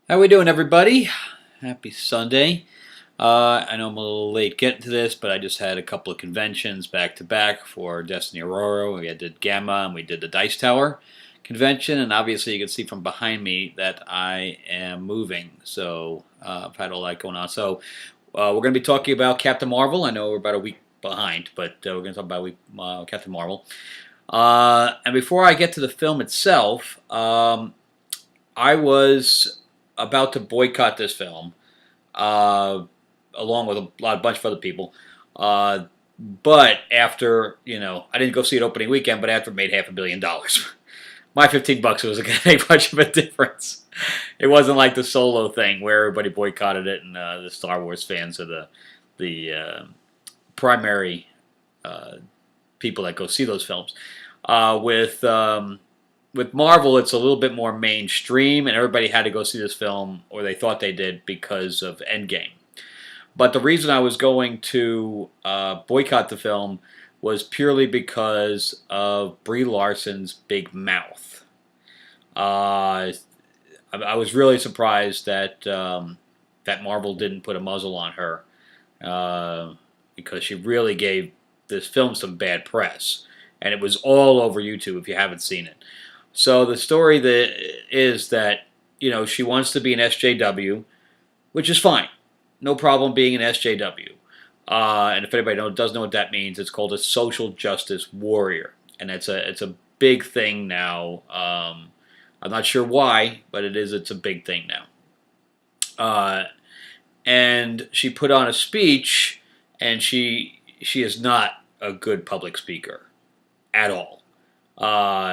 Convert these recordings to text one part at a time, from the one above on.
How we doing, everybody? Happy Sunday. I know I'm a little late getting to this, but I just had a couple of conventions back to back for Destiny Aurora. We did Gamma and we did the Dice Tower convention, and obviously you can see from behind me that I am moving. So I've had all that going on. So we're going to be talking about Captain Marvel. I know we're about a week behind, but we're going to talk about Captain Marvel. And before I get to the film itself, I was about to boycott this film, along with a bunch of other people. But after, I didn't go see it opening weekend, but after it made $500 million. My $15 wasn't going to make much of a difference. It wasn't like the Solo thing where everybody boycotted it and the Star Wars fans are the primary people that go see those films. With Marvel, it's a little bit more mainstream, and everybody had to go see this film, or they thought they did, because of Endgame. But the reason I was going to boycott the film was purely because of Brie Larson's big mouth. I was really surprised that that Marvel didn't put a muzzle on her, because she really gave this film some bad press, and it was all over YouTube if you haven't seen it. So the story is that she wants to be an SJW, which is fine, no problem being an SJW. And if anybody doesn't know what that means, it's called a social justice warrior, and it's a big thing now. I'm not sure why, but it's a big thing now. And she put on a speech, and she is not a good public speaker at all.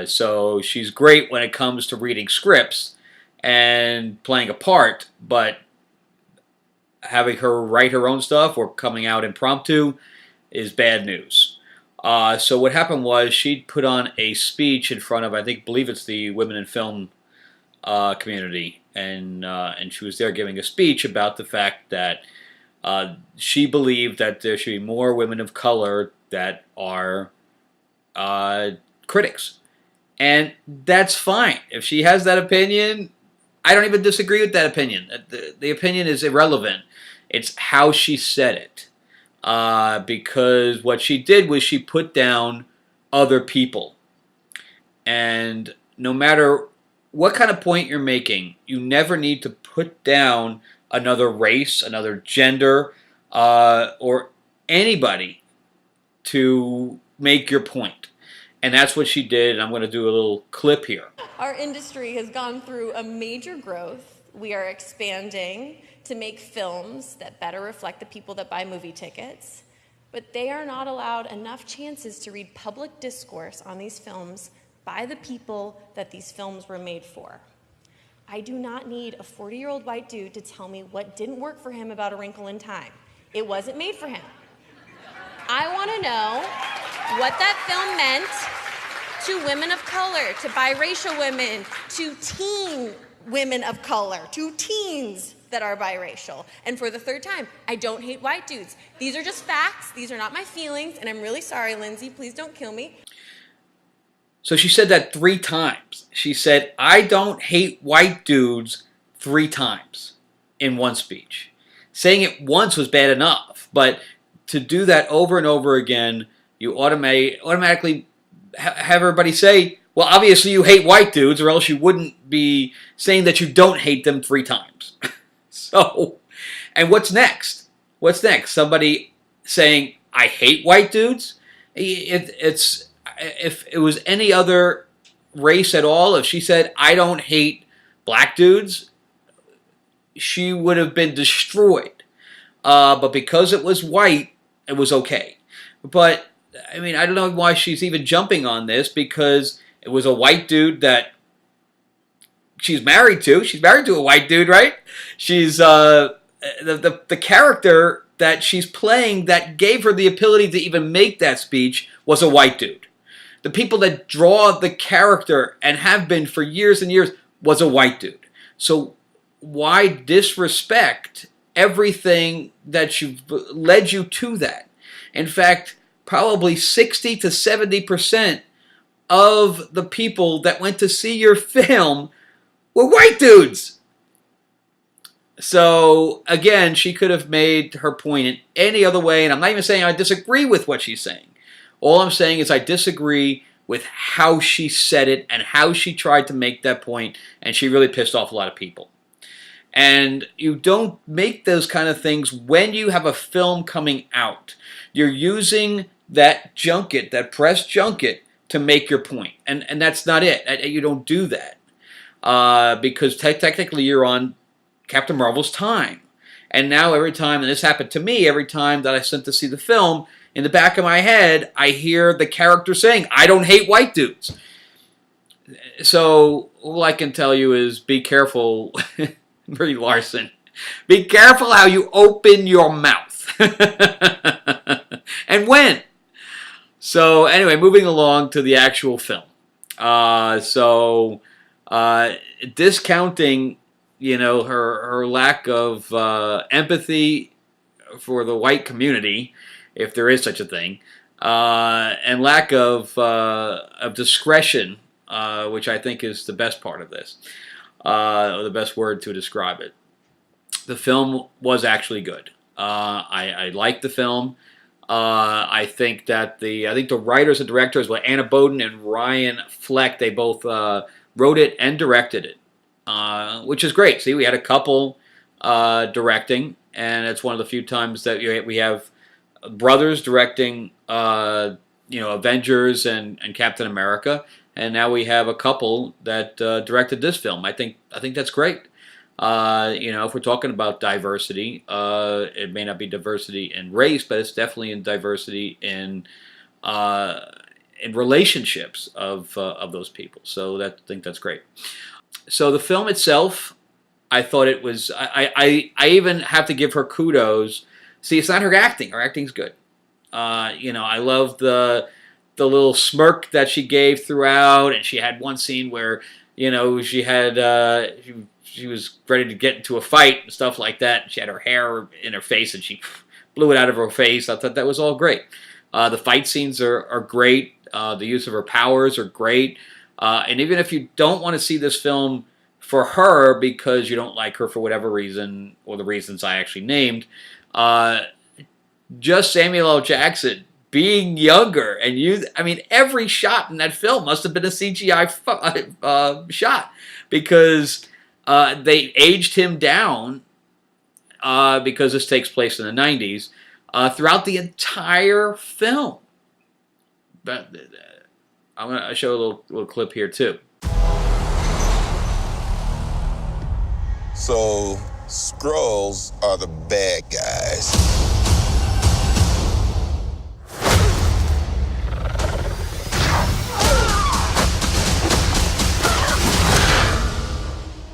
So she's great when it comes to reading scripts and playing a part, but having her write her own stuff or coming out impromptu is bad news. So what happened was she put on a speech in front of, I believe it's the Women in Film community, and she was there giving a speech about the fact that she believed that there should be more women of color that are critics. And that's fine. If she has that opinion, I don't even disagree with that opinion. The opinion is irrelevant. It's how she said it. Because what she did was she put down other people. And no matter what kind of point you're making, you never need to put down another race, another gender, or anybody to make your point. And that's what she did, and I'm going to do a little clip here. Our industry has gone through a major growth. We are expanding to make films that better reflect the people that buy movie tickets, but they are not allowed enough chances to read public discourse on these films by the people that these films were made for. I do not need a 40-year-old white dude to tell me what didn't work for him about A Wrinkle in Time. It wasn't made for him. I want to know what that film meant to women of color, to biracial women, to teen women of color, to teens that are biracial. And for the third time, I don't hate white dudes. These are just facts. These are not my feelings. And I'm really sorry, Lindsay. Please don't kill me. So she said that 3 times. She said, I don't hate white dudes 3 times in one speech. Saying it once was bad enough, but to do that over and over again, you automatically have everybody say, well, obviously you hate white dudes, or else you wouldn't be saying that you don't hate them 3 times. So, and what's next? What's next? Somebody saying, I hate white dudes? If it was any other race at all, if she said, I don't hate black dudes, she would have been destroyed. But because it was white, it was okay. But, I mean, I don't know why she's even jumping on this, because it was a white dude that she's married to. She's married to a white dude, right? She's, the character that she's playing that gave her the ability to even make that speech was a white dude. The people that draw the character and have been for years and years was a white dude. So why disrespect everything that led you to that? In fact, probably 60 to 70% of the people that went to see your film were white dudes. So again, she could have made her point in any other way, and I'm not even saying I disagree with what she's saying. All I'm saying is I disagree with how she said it and how she tried to make that point, and she really pissed off a lot of people. And you don't make those kind of things when you have a film coming out. You're using that junket, that press junket, to make your point. And that's not it. You don't do that. Because technically you're on Captain Marvel's time. And now every time, and this happened to me, every time that I sent to see the film, in the back of my head, I hear the character saying, I don't hate white dudes. So all I can tell you is be careful, Brie Larson. Be careful how you open your mouth. And when. So anyway, moving along to the actual film. Discounting, her lack of empathy for the white community, if there is such a thing, and lack of discretion, which I think is the best part of this, or the best word to describe it. The film was actually good. I liked the film. I think that the writers and directors were Anna Boden and Ryan Fleck. They both wrote it and directed it, which is great. See, we had a couple directing, and it's one of the few times that we have brothers directing, Avengers and Captain America, and now we have a couple that directed this film. I think that's great. If we're talking about diversity, it may not be diversity in race, but it's definitely in diversity in relationships of those people. So I think that's great. So the film itself, I thought it was. I even have to give her kudos. See, it's not her acting. Her acting's good. I love the little smirk that she gave throughout, and she had one scene where she had. She was ready to get into a fight and stuff like that. She had her hair in her face and she blew it out of her face. I thought that was all great. The fight scenes are great. The use of her powers are great. And even if you don't want to see this film for her because you don't like her for whatever reason, or the reasons I actually named, just Samuel L. Jackson being younger, and every shot in that film must have been a CGI shot, because they aged him down, because this takes place in the 90s, throughout the entire film. But I'm going to show a little clip here too. So, Skrulls are the bad guys.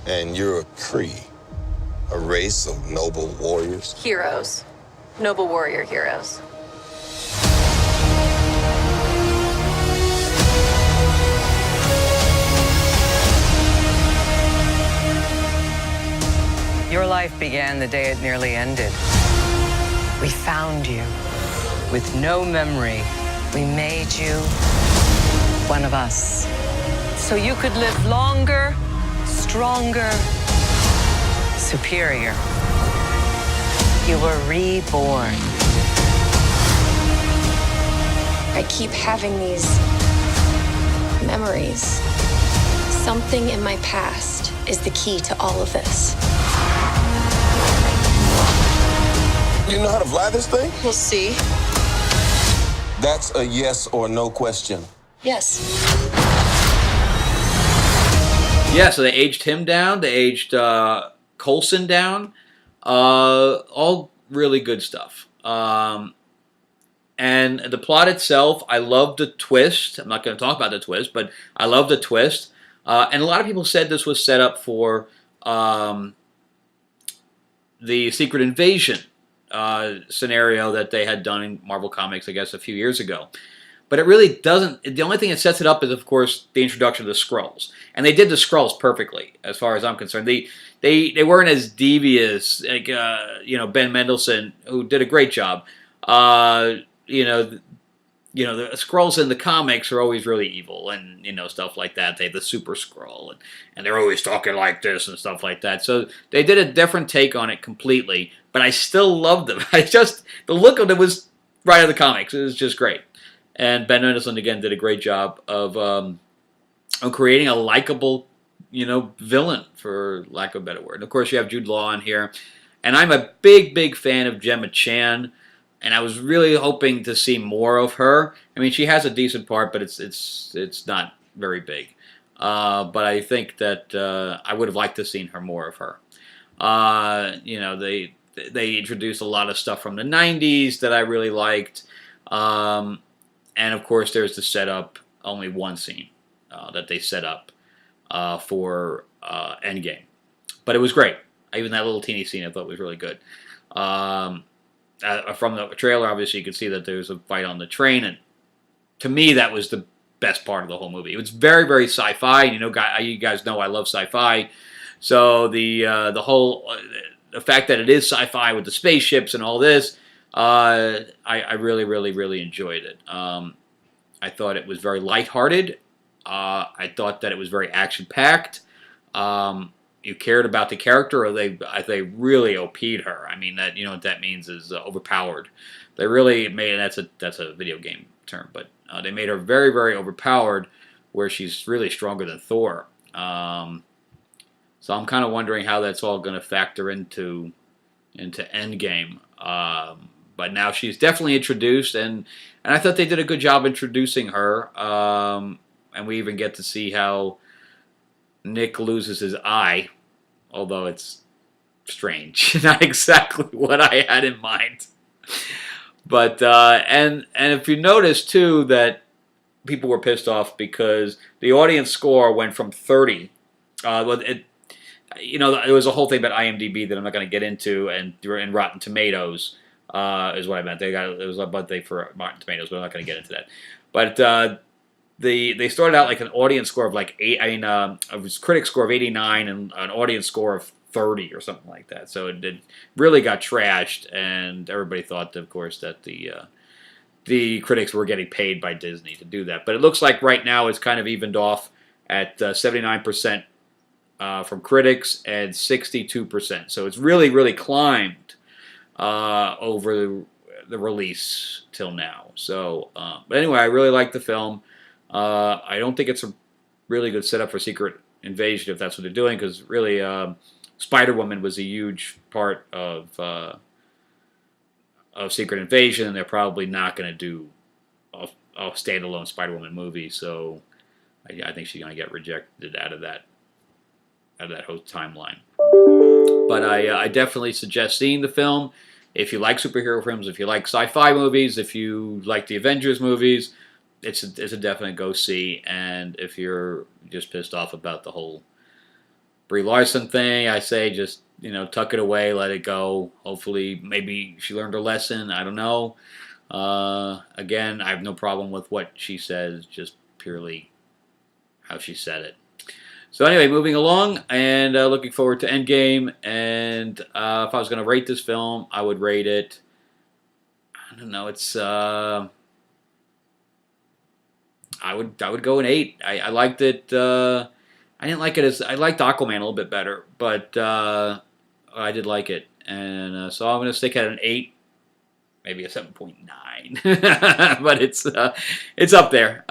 And you're a Kree, a race of noble warriors? Heroes. Noble warrior heroes. Your life began the day it nearly ended. We found you. With no memory, we made you one of us. So you could live longer, stronger, superior. You were reborn. I keep having these memories. Something in my past is the key to all of this. You know how to fly this thing? We'll see. That's a yes or no question. Yes. Yeah, so they aged him down. They aged Coulson down. All really good stuff. And the plot itself, I love the twist. I'm not going to talk about the twist, but I love the twist. And a lot of people said this was set up for the Secret Invasion scenario that they had done in Marvel Comics, I guess, a few years ago. But it really doesn't. The only thing that sets it up is, of course, the introduction of the Skrulls, and they did the Skrulls perfectly, as far as I'm concerned. They weren't as devious, like Ben Mendelsohn, who did a great job. the Skrulls in the comics are always really evil and, stuff like that. They have the Super Skrull, and they're always talking like this and stuff like that. So they did a different take on it completely, but I still loved them. The look of it was right out of the comics. It was just great. And Ben Mendelsohn, again, did a great job of creating a likable, villain, for lack of a better word. And of course, you have Jude Law in here. And I'm a big, big fan of Gemma Chan. And I was really hoping to see more of her. I mean, she has a decent part, but it's not very big. But I think that I would have liked to have seen her more of her. They introduced a lot of stuff from the '90s that I really liked, and of course, there's the setup. Only one scene that they set up for Endgame, but it was great. Even that little teeny scene I thought was really good. From the trailer, obviously, you can see that there's a fight on the train, and to me, that was the best part of the whole movie. It was very, very sci-fi. You guys know I love sci-fi, so the whole the fact that it is sci-fi with the spaceships and all this, I really, really, really enjoyed it. I thought it was very lighthearted. I thought that it was very action-packed. You cared about the character, or they really OP'd her. I mean, that what that means is overpowered. They really made, and that's a video game term, but they made her very, very overpowered, where she's really stronger than Thor. So I'm kind of wondering how that's all going to factor into Endgame. But now she's definitely introduced, and I thought they did a good job introducing her. And we even get to see how Nick loses his eye, although it's strange, not exactly what I had in mind. But and if you notice too that people were pissed off because the audience score went from 30. There was a whole thing about IMDb that I'm not going to get into, and in Rotten Tomatoes is what I meant. It was a birthday for Rotten Tomatoes, but I'm not going to get into that. But they started out like an audience score of like 8. It was critic score of 89 and an audience score of 30 or something like that. So it really got trashed, and everybody thought, of course, that the critics were getting paid by Disney to do that. But it looks like right now it's kind of evened off at 79% from critics and 62%. So it's really, really climbed over the release till now. So, but anyway, I really like the film. I don't think it's a really good setup for Secret Invasion if that's what they're doing, because really Spider-Woman was a huge part of Secret Invasion, and they're probably not going to do a standalone Spider-Woman movie. So I think she's going to get rejected out of that whole timeline. But I definitely suggest seeing the film if you like superhero films, if you like sci-fi movies, if you like the Avengers movies. It's a definite go see. And if you're just pissed off about the whole Brie Larson thing, I say just tuck it away, let it go. Hopefully, maybe she learned her lesson. I don't know. Again, I have no problem with what she says, just purely how she said it. So anyway, moving along, and looking forward to Endgame. And if I was going to rate this film, I would rate it, I don't know, it's I would go an 8. I liked it. I didn't like it I liked Aquaman a little bit better, but I did like it, and so I'm going to stick at an 8, maybe a 7.9, but it's up there.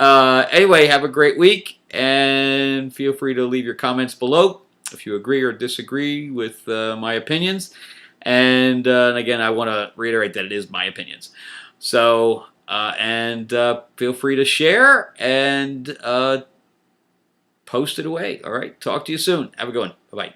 Anyway, have a great week, and feel free to leave your comments below if you agree or disagree with my opinions. And again, I want to reiterate that it is my opinions. So. And feel free to share and post it away. All right. Talk to you soon. Have a good one. Bye-bye.